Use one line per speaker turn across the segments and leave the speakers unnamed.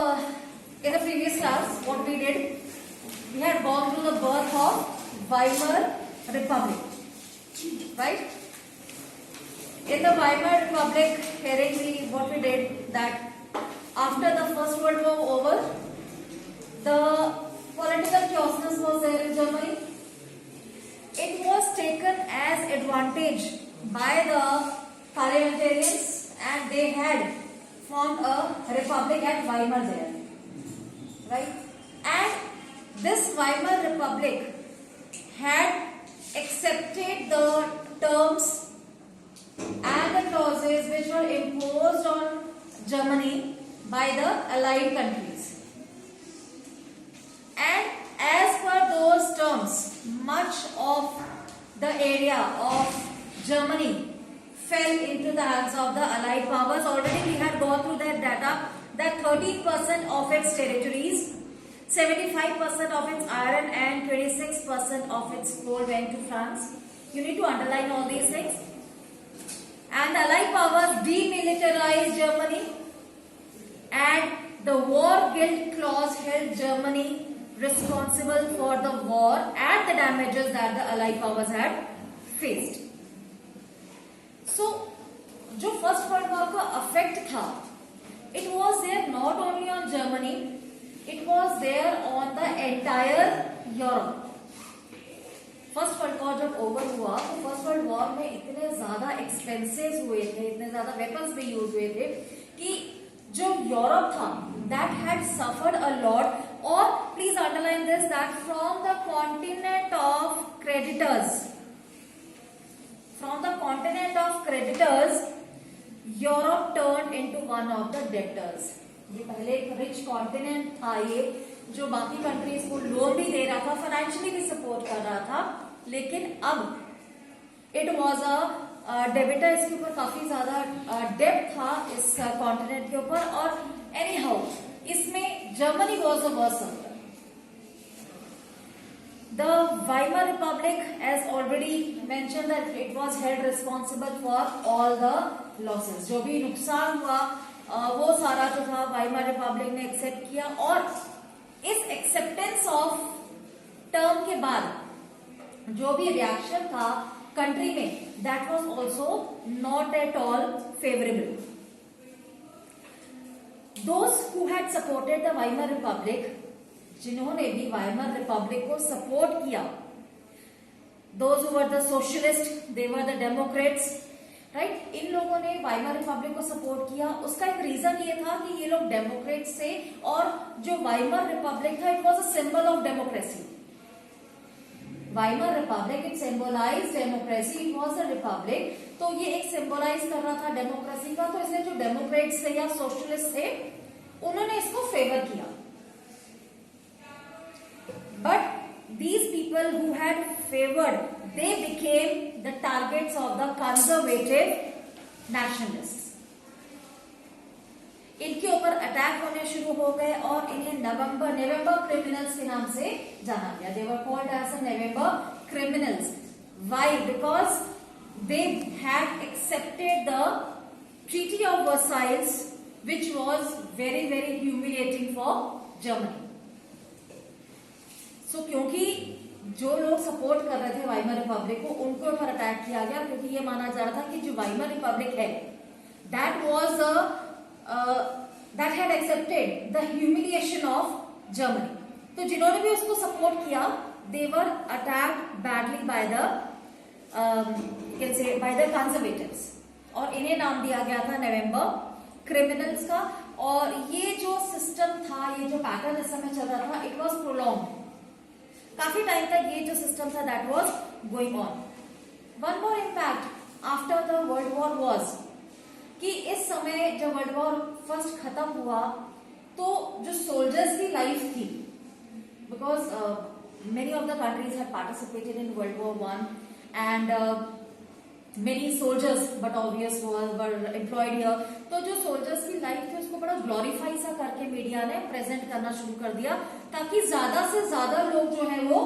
In the previous class, what we did, we had gone through the birth of Weimar Republic, right? In the Weimar Republic, hearing what we did, that after the First World War over, the political chaos was there in Germany. It was taken as advantage by the parliamentarians, and they had formed a republic at Weimar there, right? And this Weimar Republic had accepted the terms and the clauses which were imposed on Germany by the Allied countries. And as per those terms, much of the area of Germany fell into the hands of the Allied powers. Already we had gone through that data that 13% of its territories, 75% of its iron and 26% of its coal went to France. You need to underline all these things. And the Allied powers demilitarized Germany, and the war guilt clause held Germany responsible for the war and the damages that the Allied powers had faced. So, जो first world war का affect था, it was there not only on Germany, it was there on the entire Europe. First world war जब over हुआ तो first world war में इतने ज्यादा expenses हुए थे, इतने ज्यादा वेपन्स भी यूज हुए थे कि जो यूरोप था that had suffered a lot. और please underline this that from the continent of creditors, from the continent of creditors, Europe turned into one of the debtors. ये पहले एक रिच कॉन्टिनेंट था, ये जो बाकी कंट्रीज को लोन भी दे रहा था, फाइनेंशियली भी सपोर्ट कर रहा था, लेकिन अब इट वॉज अ डेबिटर. इसके ऊपर काफी ज्यादा डेब्ट था इस कॉन्टिनेंट के ऊपर. और एनी हाउ इसमें Germany was the worst suffer. The Weimar Republic, as already mentioned, that it was held responsible for all the losses. जो भी नुकसान हुआ वो सारा जो था Weimar Republic ने एक्सेप्ट किया. और इस एक्सेप्टेंस ऑफ टर्म के बाद जो भी रिएक्शन था कंट्री में, that was also not at all favorable. Those who had supported the Weimar Republic, जिन्होंने भी वाइमर रिपब्लिक को सपोर्ट किया, those who were the socialists, they were the democrats, right? इन लोगों ने वाइमर रिपब्लिक को support किया. उसका एक रीजन ये था कि ये लोग डेमोक्रेट्स थे, और जो वाइमर रिपब्लिक था it was a symbol of democracy. Weimar republic it symbolize democracy, it was a republic. तो ये एक सिंबलाइज कर रहा था डेमोक्रेसी का. तो इसलिए जो डेमोक्रेट्स थे या सोशलिस्ट थे उन्होंने इसको फेवर किया. But these people who had favored, they became the targets of the conservative nationalists. इनके ऊपर अटैक होने शुरू हो गए और इन्हें नवंबर क्रिमिनल्स के नाम से जाना गया. They were called as the November criminals. Why? Because they had accepted the Treaty of Versailles, which was very, very humiliating for Germany. So, क्योंकि जो लोग सपोर्ट कर रहे थे वाइमर रिपब्लिक को, उनके ऊपर अटैक किया गया, क्योंकि ये माना जा रहा था कि जो वाइमर रिपब्लिक है that had accepted the humiliation of Germany. तो जिन्होंने भी उसको सपोर्ट किया, they were attacked badly by the conservatives, और इन्हें नाम दिया गया था नवंबर क्रिमिनल्स का. और ये जो सिस्टम था, ये जो पैटर्न इस समय चल रहा था, इट वॉज प्रोलॉन्ग. काफी टाइम तक ये जो सिस्टम था that was going on. One more impact after the world war was कि इस समय जब वर्ल्ड वॉर फर्स्ट खत्म हुआ तो जो सोल्जर्स की लाइफ थी, because many of the countries had participated in world war one and many soldiers but obvious were employed here. तो जो सोल्जर्स की लाइफ थी उसको बड़ा ग्लोरीफाई सा करके मीडिया ने प्रेजेंट करना शुरू कर दिया, ताकि ज्यादा से ज्यादा लोग जो है वो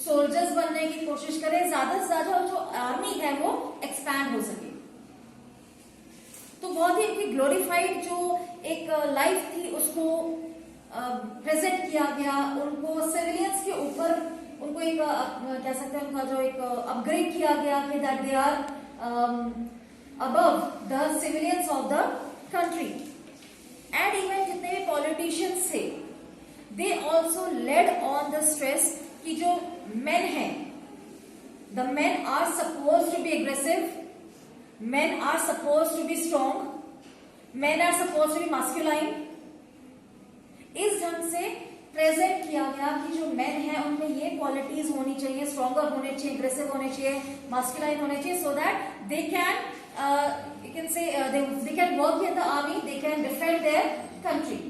सोल्जर्स बनने की कोशिश करें, ज्यादा से ज्यादा जो आर्मी है वो एक्सपैंड हो सके. तो बहुत ही उनकी ग्लोरीफाइड जो एक लाइफ थी उसको उसको प्रेजेंट किया गया, उनको सिविलियंस के ऊपर उनको एक कह सकते हैं उनका जो एक अपग्रेड किया गया कि that they are above the civilians of the country. And even जितने भी पॉलिटिशियंस थे they also laid on the stress कि जो मेन है, the men are suppose to be aggressive, men are suppose to be strong, men are suppose to be masculine. इस ढंग से present किया गया कि जो मेन है उनमें ये क्वालिटीज होनी चाहिए, स्ट्रॉन्गर होने चाहिए, एग्रेसिव होने चाहिए, मास्कुलाइन होने चाहिए, so that they can you can से they can work in the army, they can defend their country.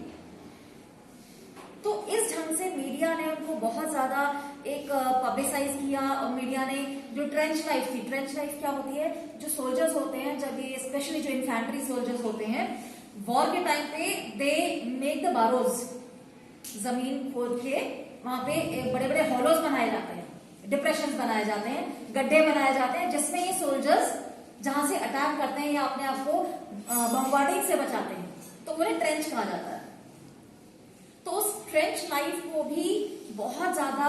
तो इस ढंग से मीडिया ने उनको बहुत ज्यादा एक पब्लिसाइज किया। और मीडिया ने जो ट्रेंच लाइफ थी, ट्रेंच लाइफ क्या होती है, जो सोल्जर्स होते हैं, जब ये स्पेशली जो इन्फेंट्री सोल्जर्स होते हैं वॉर के टाइम पे, दे मेक द बारोज, जमीन खोद के वहां पे बड़े बड़े हॉलोज बनाए जाते हैं, डिप्रेशन बनाए जाते हैं, गड्ढे बनाए जाते हैं, जिसमें ये सोल्जर्स जहां से अटैक करते हैं या अपने आप को बम्बार्डिंग से बचाते हैं, तो उन्हें ट्रेंच कहा जाता है। तो उस ट्रेंच लाइफ को भी बहुत ज्यादा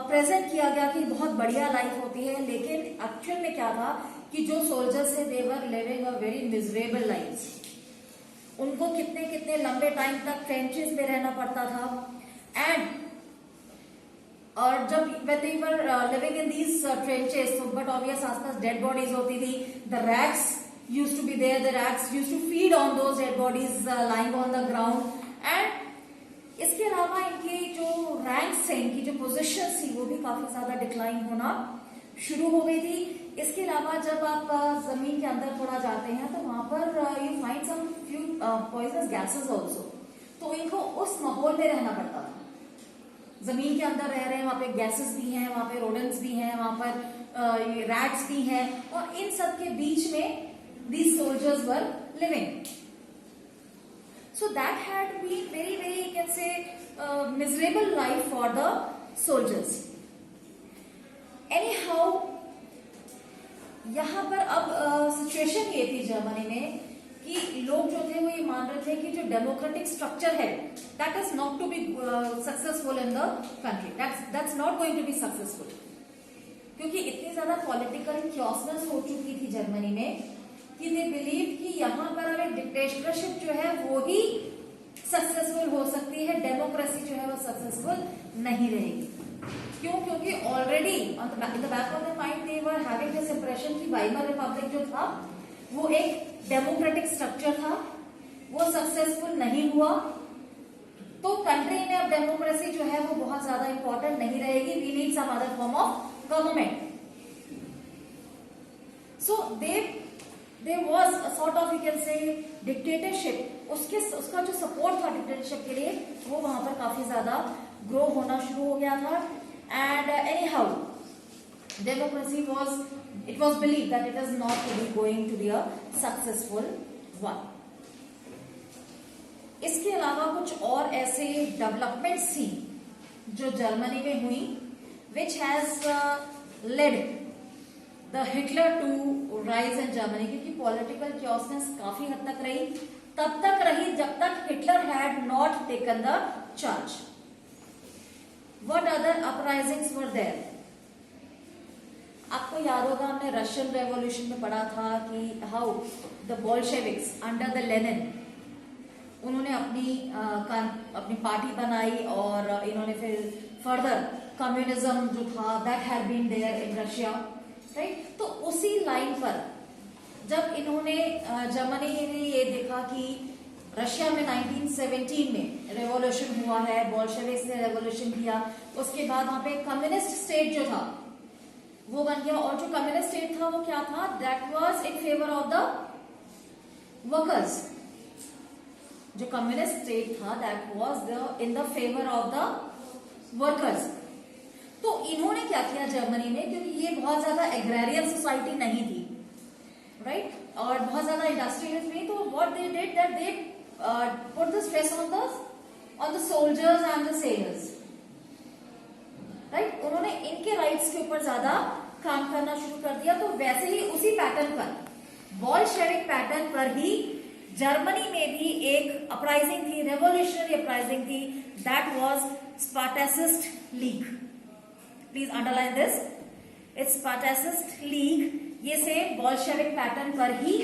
प्रेजेंट किया गया कि बहुत बढ़िया लाइफ होती है, लेकिन एक्चुअल में क्या था कि जो सोल्जर्स थे they were living a very miserable life. उनको कितने कितने लंबे टाइम तक ट्रेंचेस में रहना पड़ता था। एंड और जब they were living in these trenches, so but obvious आसपास डेड बॉडीज होती थी, the rats used to be there, the rats used to feed on those dead bodies lying on the ground। And इसके अलावा इनकी जो ranks है, इनकी जो पोजीशंस थी वो भी काफी ज्यादा डिक्लाइन होना शुरू हो गई थी। इसके अलावा जब आप जमीन के अंदर थोड़ा जाते हैं तो वहां पर you find some few poisonous gases also. तो इनको उस माहौल में रहना पड़ता था, जमीन के अंदर रह रहे हैं, वहां पे गैसेस भी हैं, वहां पे रोडेंट्स भी हैं, वहां पर रैट्स भी हैं, और इन सब के बीच में these soldiers were living. So that had been very very you can say miserable life for the soldiers. Anyhow यहां पर अब सिचुएशन ये थी जर्मनी में कि लोग जो थे वो ये मान रहे थे कि जो डेमोक्रेटिक स्ट्रक्चर है that is not to be successful in the country, that's not going to be successful. क्योंकि इतनी ज्यादा पॉलिटिकल क्योसनेस हो चुकी थी जर्मनी में कि दे बिलीव कि यहाँ पर अब एक डिक्टेटरशिप जो है वो ही सक्सेसफुल हो सकती है, डेमोक्रेसी जो है वो सक्सेसफुल नहीं रहेगी। क्यों? क्योंकि already in the back of the mind they were having this impression कि वाइमर रिपब्लिक जो था वो एक डेमोक्रेटिक स्ट्रक्चर था, वो सक्सेसफुल नहीं हुआ। तो कंट्री में अब डेमोक्रेसी जो है वो बहुत ज्यादा इंपॉर्टेंट नहीं रहेगी, we need some other form of government. So there was a sort of you can say dictatorship, उसका जो सपोर्ट था डिक्टेटरशिप के लिए वो वहां पर काफी ज्यादा ग्रो होना शुरू हो गया था। And any how democracy it was believed that it is not to be going to be a successful one। इसके अलावा कुछ और ऐसे डेवलपमेंट्स थी जो जर्मनी में हुई which has led the Hitler to rise in Germany। क्योंकि पॉलिटिकल क्योसनेस काफी हद तक रही, तब तक रही जब तक Hitler had not taken the charge. What other uprisings were there? आपको याद होगा हमने रशियन रेवोल्यूशन में पढ़ा था कि how the Bolsheviks under the Lenin, उन्होंने अपनी पार्टी बनाई और इन्होंने फिर फर्दर कम्युनिज्म जो था that had been there in Russia, right. तो उसी लाइन पर जब इन्होंने जर्मनी ने ये देखा कि रशिया में 1917 में रेवोल्यूशन हुआ है, बोल्शेविक्स ने रेवोल्यूशन किया, उसके बाद वहां पे कम्युनिस्ट स्टेट जो था वो बन गया। और जो कम्युनिस्ट स्टेट था वो क्या था, that was in favour of the workers. जो कम्युनिस्ट स्टेट था that was in the favour of the workers. तो इन्होंने क्या किया जर्मनी में, क्योंकि ये बहुत ज्यादा एग्रेरियन सोसाइटी नहीं थी, राइट, और बहुत ज्यादा इंडस्ट्रियलिस्ट नहीं, तो what they did that they put the stress on the soldiers and the sellers, right. उन्होंने इनके राइट्स के ऊपर ज्यादा काम करना शुरू कर दिया। तो वैसे ही उसी पैटर्न पर, बोल्शेविक पैटर्न पर ही जर्मनी में भी एक अपराइजिंग थी, रेवोल्यूशनरी अपराइजिंग थी, that was Spartacist league. Please underline this. It's Spartacist league ये से बोल्शेविक पैटर्न पर ही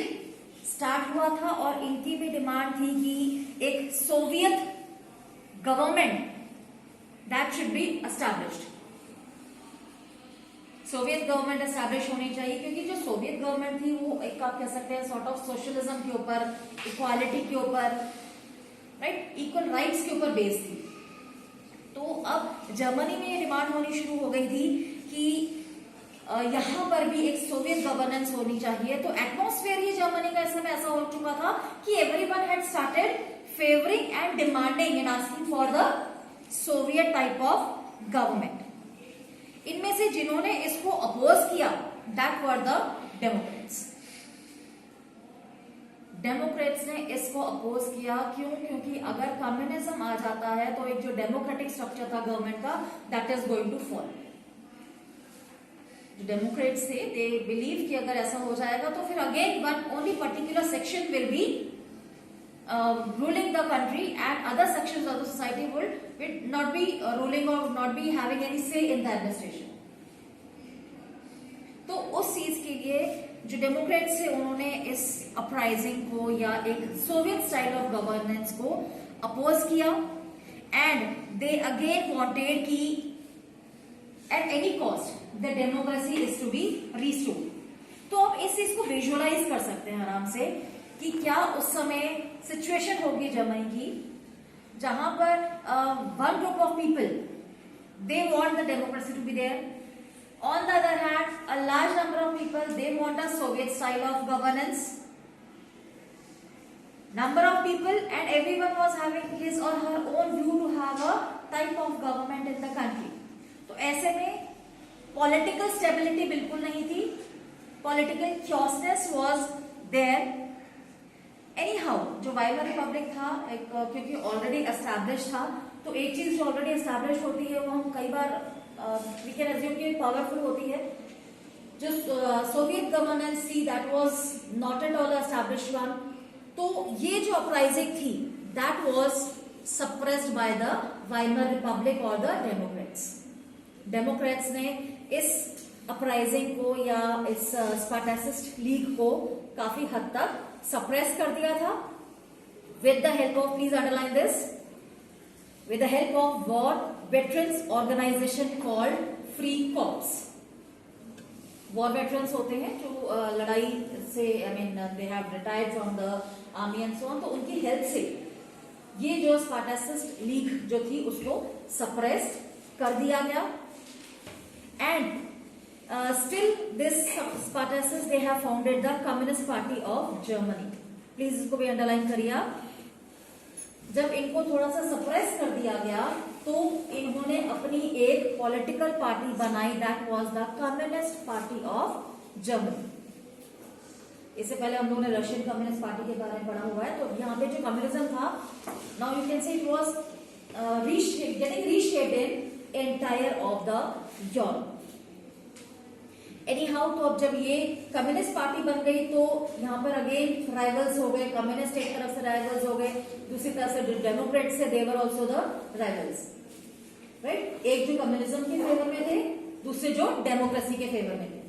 स्टार्ट हुआ था और इनकी भी डिमांड थी कि एक Soviet government that should be established. Soviet government establish होनी चाहिए क्योंकि जो सोवियत गवर्नमेंट थी वो एक आप कह सकते हैं सॉर्ट ऑफ सोशलिज्म के ऊपर, इक्वालिटी के ऊपर, राइट, इक्वल राइट्स के ऊपर बेस्ड थी. तो अब जर्मनी में ये डिमांड होनी शुरू हो गई थी कि यहाँ पर भी एक सोवियत गवर्नेंस होनी चाहिए. तो एटमॉस्फेयर ही जर्मनी का इस समय ऐसा हो चुका था कि everyone had started favouring and demanding and asking for the Soviet type of government. इनमें से जिन्होंने इसको अपोज किया that were the Democrats. Democrats ने इसको अपोज किया. क्यों? क्योंकि अगर कम्युनिज्म आ जाता है तो एक जो डेमोक्रेटिक स्ट्रक्चर था गवर्नमेंट का that is going to fall. जो डेमोक्रेट्स थे दे बिलीव कि अगर ऐसा हो जाएगा तो फिर again one only particular section will be ruling the country and other sections of the society will not be ruling or not be having any say in the administration. तो उस चीज के लिए जो डेमोक्रेट्स थे उन्होंने इस अपराइजिंग को या एक सोवियत स्टाइल ऑफ गवर्नेंस को अपोज किया एंड दे अगेन वांटेड कि at any cost the democracy is to be restored. तो आप इस चीज को विजुअलाइज कर सकते हैं आराम से कि क्या उस समय सिचुएशन होगी जर्मनी की जहां पर one group of people they want the democracy to be there. On the other hand a large number of people they want a Soviet style of governance. Number of people and everyone was having his or her own view to have a type of government in the country. तो ऐसे में political stability बिल्कुल नहीं थी. Political chaosness was there. Anyhow जो Weimar republic था एक क्योंकि ऑलरेडी एस्टैब्लिश था तो एक चीज जो ऑलरेडी एस्टैब्लिश होती है वो हम कई बार वी कैन अज्यूम कि पावरफुल होती है. जो सोवियत गवर्नेंस थी that was not at all established one. तो ये जो अपराइजिंग थी that was suppressed by the Weimar Republic और द डेमोक्रेट्स. डेमोक्रेट्स ने इस अपराइजिंग को या इस स्पार्टासिस्ट लीग को काफी हद तक सप्रेस कर दिया था with the help of, please underline this, with the help of war veterans organization called free corps. War veterans होते हैं जो लड़ाई से I mean they have retired from the army and so on. तो उनकी हेल्प से ये जो स्पार्टासिस्ट लीग जो थी उसको सप्रेस कर दिया गया. And still this Spartacists they have founded the Communist Party of Germany. Please इसको भी अंडरलाइन करिए आप. जब इनको थोड़ा सा सप्रेस कर दिया गया तो इन्होंने अपनी एक पॉलिटिकल पार्टी बनाई that was the communist party of Germany. इससे पहले हम लोगों ने रशियन कम्युनिस्ट पार्टी के बारे में पढ़ा हुआ है. तो यहाँ पे जो कम्युनिज्म था नाउ यू कैन से it was getting reshaped in entire of the Europe. Any how तो अब जब ये कम्युनिस्ट पार्टी बन गई तो यहाँ पर अगेन राइवल्स हो गए. कम्युनिस्ट एक तरफ से राइवल्स हो गए, दूसरी तरफ से डेमोक्रेट्स से they were also the rivals, right. एक जो कम्युनिज्म के फेवर में थे, दूसरे जो डेमोक्रेसी के फेवर में थे.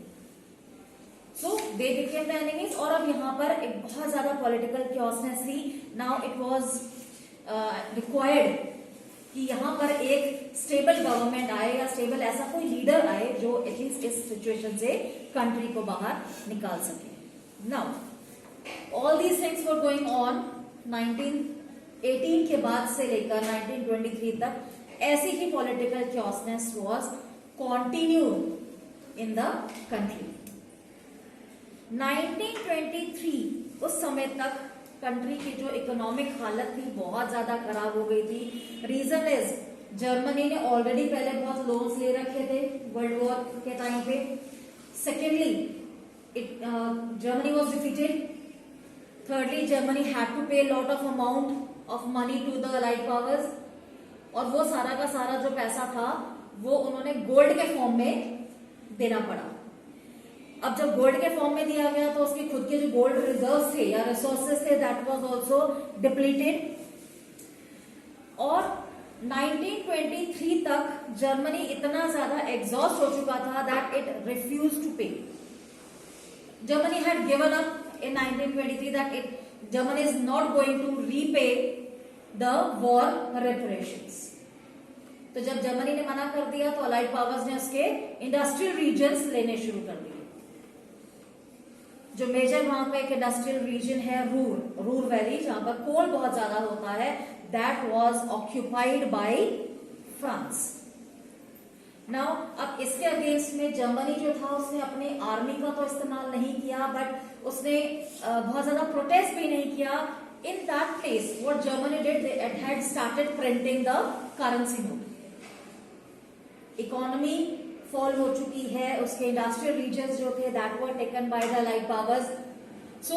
सो दे बिकेम द एनिमीज. और अब यहाँ पर एक बहुत ज्यादा पॉलिटिकल क्योसनेस थी. नाउ इट वाज रिक्वायर्ड कि यहाँ पर एक स्टेबल गवर्नमेंट आए या स्टेबल ऐसा कोई लीडर आए जो एटलीस्ट इस सिचुएशन से कंट्री को बाहर निकाल सके. Now all these things were going on 1918 के बाद से लेकर 1923 तक ऐसी ही political chaosness was continued in the country. 1923 उस समय तक कंट्री की जो इकोनॉमिक हालत थी बहुत ज्यादा खराब हो गई थी. रीजन इज जर्मनी ने ऑलरेडी पहले बहुत लोन्स ले रखे थे वर्ल्ड वॉर के टाइम पे. Secondly Germany was defeated. thirdly Germany had to pay a lot of amount of money to the Allied powers और वो सारा का सारा जो पैसा था वो उन्होंने गोल्ड के फॉर्म में देना पड़ा. अब जब गोल्ड के फॉर्म में दिया गया तो उसके खुद के जो गोल्ड रिजर्व्स थे या रिसोर्सेस थे दैट वाज आल्सो डिप्लीटेड। और 1923 तक जर्मनी इतना ज्यादा एग्जॉस्ट हो चुका था दैट इट रिफ्यूज टू पे। Germany had given up in 1923 that Germany is not going to repay the war reparations. तो जब जर्मनी ने मना कर दिया तो अलाइड पावर्स ने उसके इंडस्ट्रियल रीजन्स लेने शुरू कर दिए। जो मेजर वहां पे एक इंडस्ट्रियल रीजन है रूर वैली, जहां पर कोल बहुत ज्यादा होता है, that was occupied by France. Now अब इसके अगेंस्ट में जर्मनी जो था उसने अपने आर्मी का तो इस्तेमाल नहीं किया, बट उसने बहुत ज्यादा प्रोटेस्ट भी नहीं किया। In that place what Germany did, it had started printing the currency note. Economy fall हो चुकी है, उसके इंडस्ट्रियल रीजन्स जो थे that were taken by the allied powers, so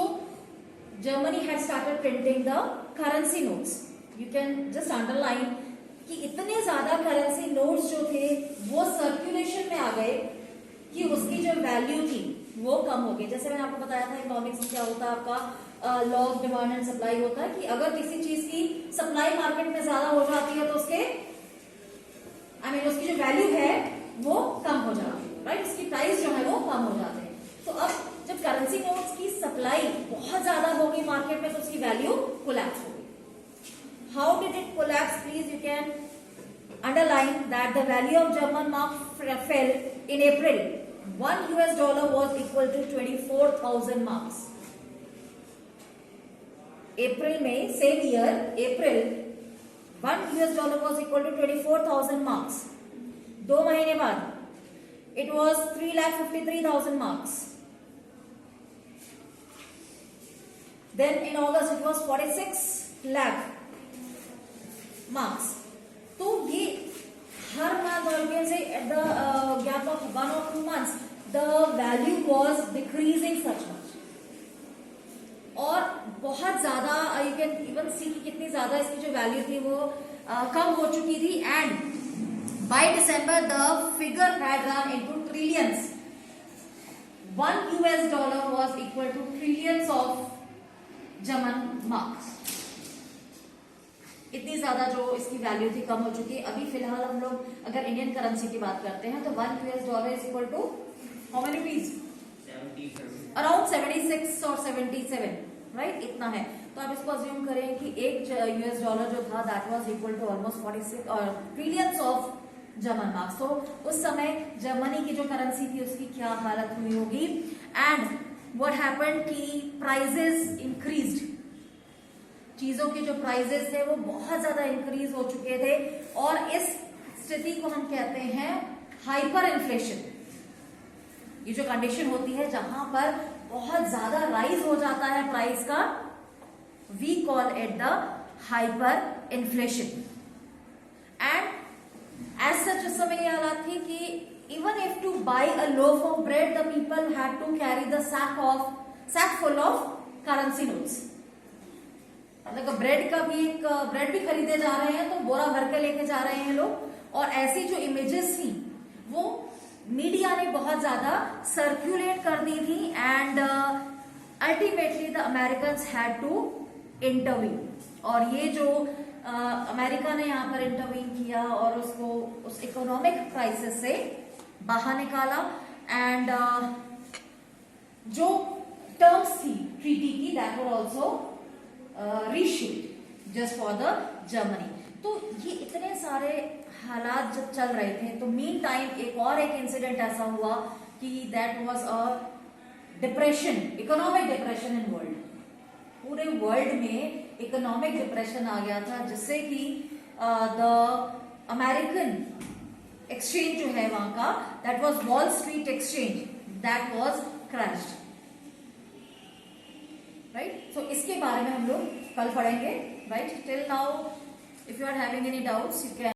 Germany had started printing the currency notes. You can just underline कि इतने ज्यादा currency notes जो थे वो सर्कुलेशन में आ गए कि उसकी जो वैल्यू थी वो कम हो गई। जैसे मैंने आपको बताया था इकोनॉमिक्स में क्या होता है, आपका law of demand and supply होता है कि अगर किसी चीज की सप्लाई मार्केट में ज्यादा हो जाती है तो उसके उसकी जो वैल्यू है वो कम हो जाती है, राइट, उसकी प्राइस जो है वो कम हो जाते हैं। तो अब जब करेंसी नोट्स की सप्लाई बहुत ज्यादा होगी मार्केट में तो उसकी वैल्यू कोलैप्स होगी। How did it collapse? Please, you can underline that the value of German mark fell in April. $1 was equal to 24,000 marks. April में same year, April, $1 was equal to 24,000 marks. 2 महीने बाद it was 3,53,000 marks. Then in August it was 46 lakh marks. तो ये हर month और can say at the gap of 1 or 2 months the value was decreasing such much, और बहुत ज्यादा you can even सी कि कितनी ज्यादा इसकी जो वैल्यू थी वो कम हो चुकी थी। And by December the figure had run into trillions. $1 was equal to trillions of German marks। इतनी ज्यादा जो इसकी वैल्यू थी कम हो चुकी है। अभी फिलहाल हम लोग अगर इंडियन करेंसी की बात करते हैं तो $1 is equal to how many rupees, around 76 और 77, राइट, इतना है। तो आप इसको अज्यूम करें कि $1 जो था that was equal to almost 46 और ट्रिलियंस ऑफ जर्मन मार्क्स। तो उस समय जर्मनी की जो करेंसी थी उसकी क्या हालत हुई होगी। एंड व्हाट हैपेंड कि प्राइजेस इंक्रीज्ड, चीजों के जो प्राइजेस थे वो बहुत ज्यादा इंक्रीज हो चुके थे, और इस स्थिति को हम कहते हैं हाइपर इन्फ्लेशन। ये जो कंडीशन होती है जहां पर बहुत ज्यादा राइज हो जाता है प्राइस का, we call it the hyper inflation. And as such उस समय ये हालत थी कि even if to buy a loaf of bread the people had to carry the sack full of currency notes. मतलब ब्रेड का भी एक ब्रेड भी खरीदे जा रहे हैं तो बोरा भर के लेके जा रहे हैं लोग। और ऐसी जो इमेजेस थी वो मीडिया ने बहुत ज्यादा सर्कुलेट कर दी थी। And ultimately the Americans had to intervene, और ये जो अमेरिका ने यहाँ पर इंटरवीन किया और उसको उस इकोनॉमिक क्राइसिस से बाहर निकाला। एंड जो टर्म्स थी ट्रीटी की that were also reshaped just for the Germany. तो ये इतने सारे हालात जब चल रहे थे तो मीन टाइम एक इंसिडेंट ऐसा हुआ कि that was a depression, economic depression in world. पूरे वर्ल्ड में इकोनॉमिक डिप्रेशन आ गया था, जिससे कि द अमेरिकन एक्सचेंज जो है वहां का, that was Wall Street exchange, that was crashed, right. So इसके बारे में हम लोग कल पढ़ेंगे, right. Till now if you are having any doubts you can